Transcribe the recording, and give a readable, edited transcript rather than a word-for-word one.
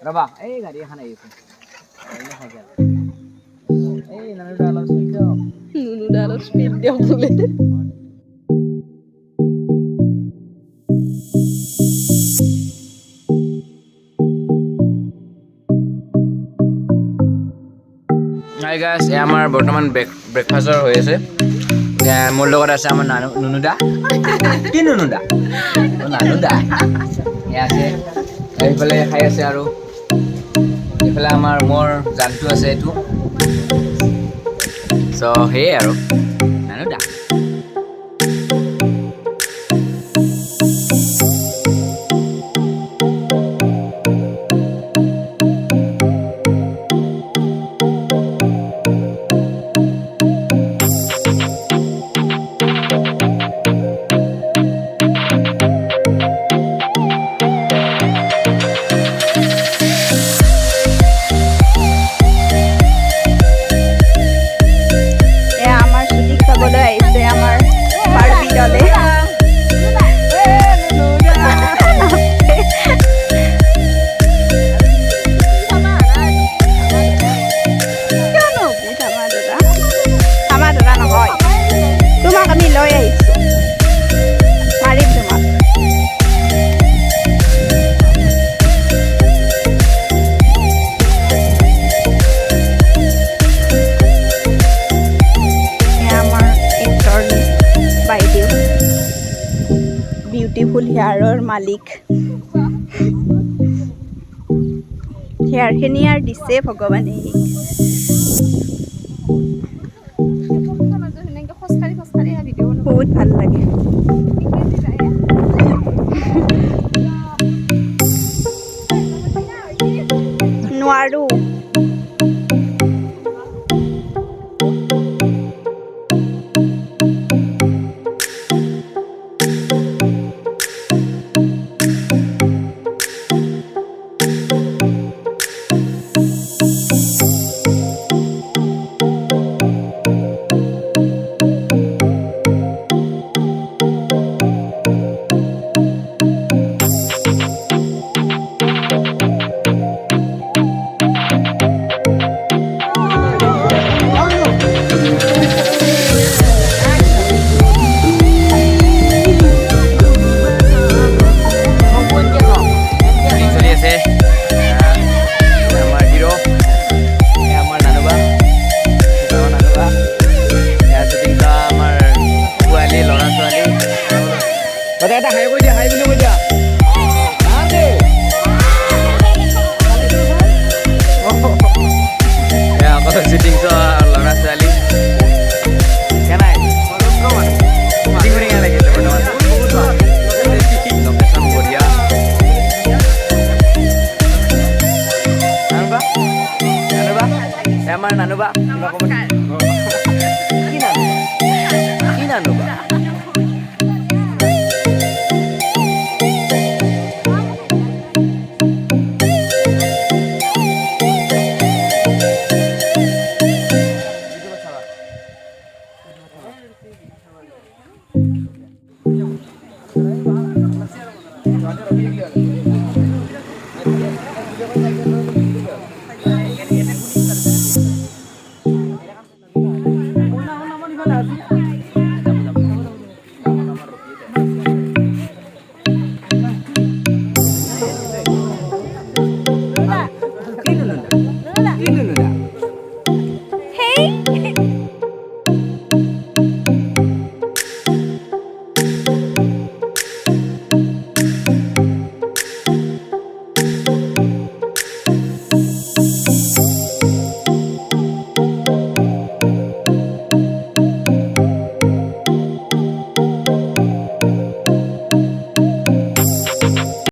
ৰবা এই গাড়ী এখন আহিছে এই নানুদা অলপ স্পীড দিয়ক নুনুদা অলপ স্পীড দিয়ক বোলে হাই গাইছ এয়া আমাৰ বৰ্তমান ব্ৰেকফাষ্টৰ হৈ আছে মোৰ লগত আছে আমাৰ নুনুদা কি নুনুদা নানুদা এয়া আছে এইফালে খাই আছে আৰু এইফালে আমাৰ মোৰ জানটো আছে এইটো চ' সেয়ে আৰু নানুদা বিউটিফুল হেয়াৰৰ মালিক হেয়াৰখিনি আৰু দিছে ভগৱানে বহুত ভাল লাগে নোৱাৰো আমাৰ নানুবা কি নানুবা